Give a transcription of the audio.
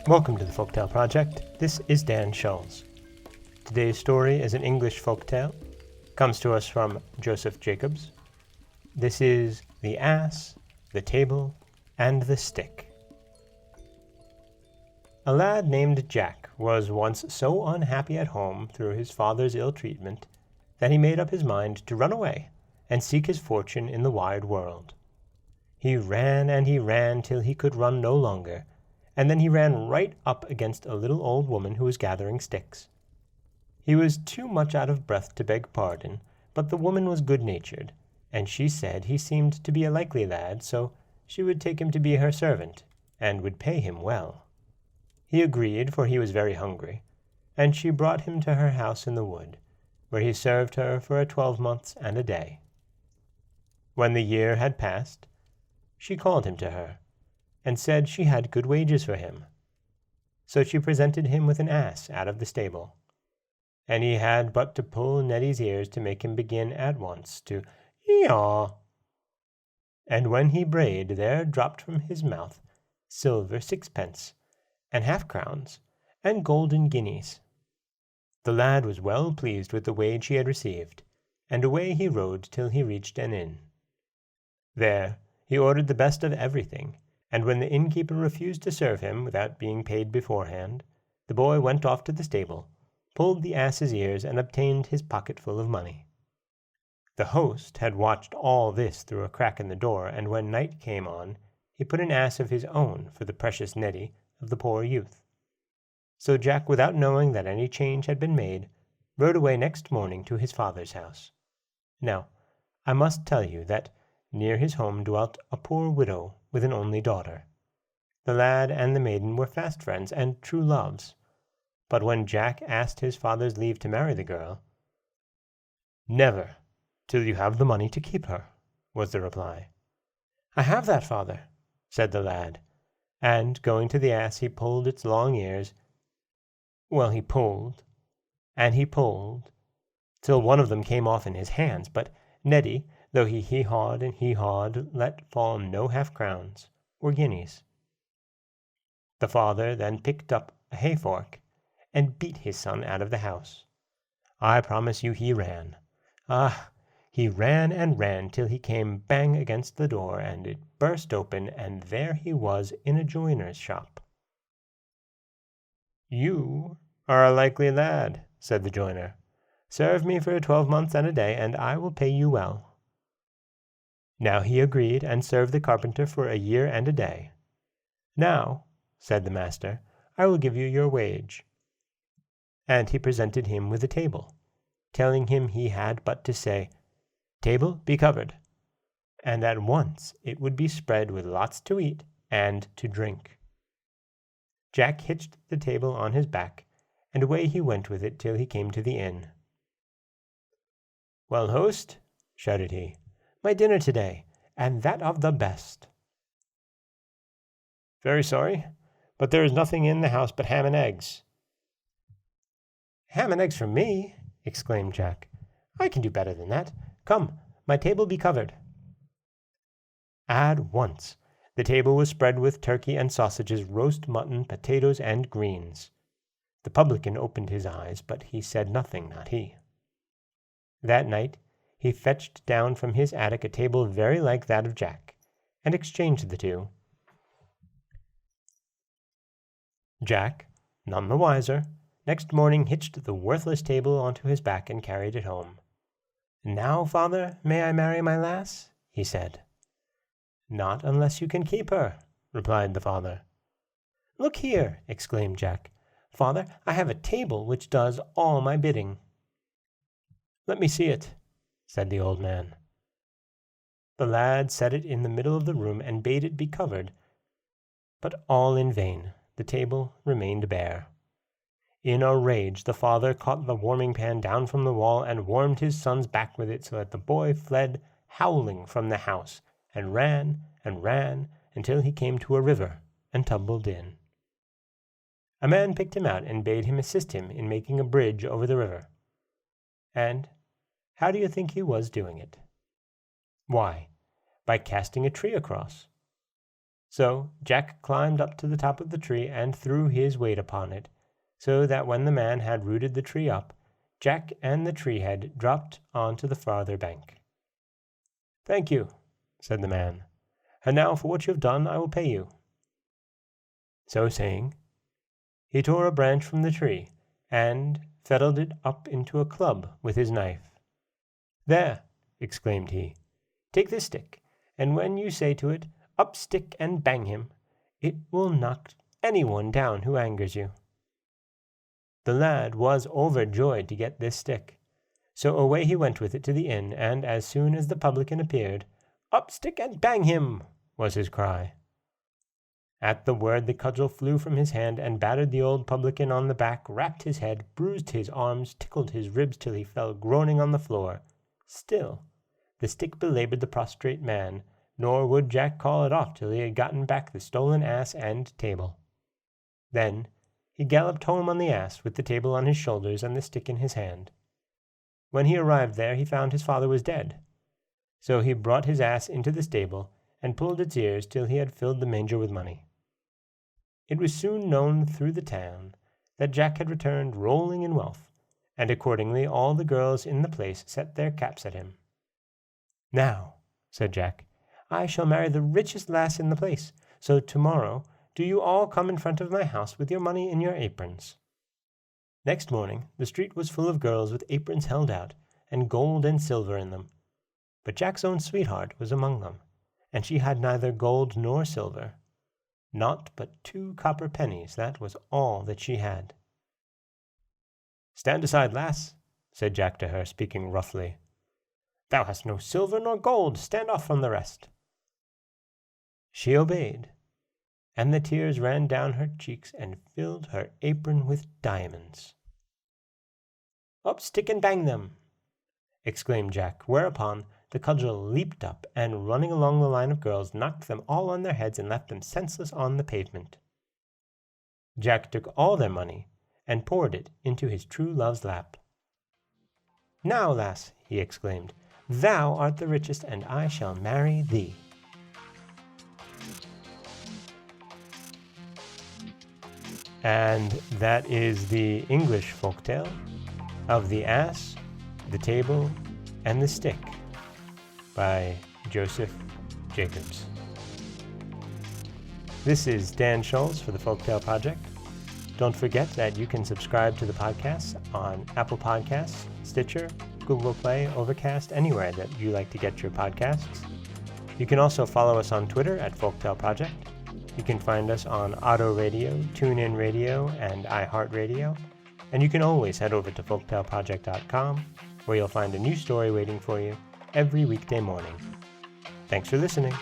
Welcome to the Folktale Project. This is Dan Schulz. Today's story is an English folktale. Comes to us from Joseph Jacobs. This is The Ass, the Table, and the Stick. A lad named Jack was once so unhappy at home through his father's ill treatment that he made up his mind to run away and seek his fortune in the wide world. He ran and he ran till he could run no longer, and then he ran right up against a little old woman who was gathering sticks. He was too much out of breath to beg pardon, but the woman was good-natured, and she said he seemed to be a likely lad, so she would take him to be her servant, and would pay him well. He agreed, for he was very hungry, and she brought him to her house in the wood, where he served her for 12 months and a day. When the year had passed, she called him to her, and said she had good wages for him. So she presented him with an ass out of the stable, and he had but to pull Neddy's ears to make him begin at once to yaw. And when he brayed, there dropped from his mouth silver sixpence, and half-crowns, and golden guineas. The lad was well pleased with the wage he had received, and away he rode till he reached an inn. There he ordered the best of everything, and when the innkeeper refused to serve him without being paid beforehand, the boy went off to the stable, pulled the ass's ears, and obtained his pocket full of money. The host had watched all this through a crack in the door, and when night came on, he put an ass of his own for the precious Neddy of the poor youth. So Jack, without knowing that any change had been made, rode away next morning to his father's house. Now, I must tell you that near his home dwelt a poor widow with an only daughter. The lad and the maiden were fast friends and true loves. But when Jack asked his father's leave to marry the girl, "Never, till you have the money to keep her," was the reply. "I have that, father," said the lad, and going to the ass he pulled its long ears. Well, he pulled, and he pulled, till one of them came off in his hands, but Neddy, though he hee-hawed and hee-hawed, let fall no half-crowns or guineas. The father then picked up a hay-fork and beat his son out of the house. I promise you he ran. He ran and ran till he came bang against the door, and it burst open, and there he was in a joiner's shop. "You are a likely lad," said the joiner. "Serve me for 12 months and a day, and I will pay you well." Now he agreed, and served the carpenter for a year and a day. "Now," said the master, "I will give you your wage." And he presented him with a table, telling him he had but to say, "Table, be covered," and at once it would be spread with lots to eat and to drink. Jack hitched the table on his back, and away he went with it till he came to the inn. "Well, host," shouted he, "my dinner today, and that of the best." "Very sorry, but there is nothing in the house but ham and eggs." "Ham and eggs for me!" exclaimed Jack. "I can do better than that. Come, my table be covered." At once the table was spread with turkey and sausages, roast mutton, potatoes, and greens. The publican opened his eyes, but he said nothing, not he. That night he fetched down from his attic a table very like that of Jack, and exchanged the two. Jack, none the wiser, next morning hitched the worthless table onto his back and carried it home. "Now, father, may I marry my lass?" he said. "Not unless you can keep her," replied the father. "Look here," exclaimed Jack. "Father, I have a table which does all my bidding." "Let me see it," said the old man. The lad set it in the middle of the room and bade it be covered, but all in vain. The table remained bare. In a rage the father caught the warming pan down from the wall and warmed his son's back with it, so that the boy fled howling from the house, and ran until he came to a river and tumbled in. A man picked him out and bade him assist him in making a bridge over the river. And How do you think he was doing it? Why, by casting a tree across. So Jack climbed up to the top of the tree and threw his weight upon it, so that when the man had rooted the tree up, Jack and the tree head dropped onto the farther bank. "Thank you," said the man, "and now for what you have done I will pay you." So saying, he tore a branch from the tree, and fettled it up into a club with his knife. "There," exclaimed he, "take this stick, and when you say to it, 'Up stick and bang him,' it will knock anyone down who angers you." The lad was overjoyed to get this stick, so away he went with it to the inn, and as soon as the publican appeared, "Up stick and bang him," was his cry. At the word the cudgel flew from his hand and battered the old publican on the back, rapped his head, bruised his arms, tickled his ribs till he fell groaning on the floor. Still the stick belabored the prostrate man, nor would Jack call it off till he had gotten back the stolen ass and table. Then he galloped home on the ass, with the table on his shoulders and the stick in his hand. When he arrived there, he found his father was dead. So he brought his ass into the stable, and pulled its ears till he had filled the manger with money. It was soon known through the town that Jack had returned rolling in wealth, and accordingly all the girls in the place set their caps at him. "Now," said Jack, "I shall marry the richest lass in the place, so tomorrow do you all come in front of my house with your money in your aprons." Next morning the street was full of girls with aprons held out, and gold and silver in them. But Jack's own sweetheart was among them, and she had neither gold nor silver. Naught but 2 copper pennies, that was all that she had. "Stand aside, lass," said Jack to her, speaking roughly. "Thou hast no silver nor gold, stand off from the rest." She obeyed, and the tears ran down her cheeks and filled her apron with diamonds. "Up stick and bang them," exclaimed Jack, whereupon the cudgel leaped up, and running along the line of girls, knocked them all on their heads and left them senseless on the pavement. Jack took all their money and poured it into his true love's lap. "Now, lass," he exclaimed, "thou art the richest, and I shall marry thee." And that is the English folktale of The Ass, the Table, and the Stick by Joseph Jacobs. This is Dan Scholes for the Folktale Project. Don't forget that you can subscribe to the podcast on Apple Podcasts, Stitcher, Google Play, Overcast, anywhere that you like to get your podcasts. You can also follow us on Twitter at Folktale Project. You can find us on Auto Radio, TuneIn Radio, and iHeartRadio. And you can always head over to folktaleproject.com, where you'll find a new story waiting for you every weekday morning. Thanks for listening.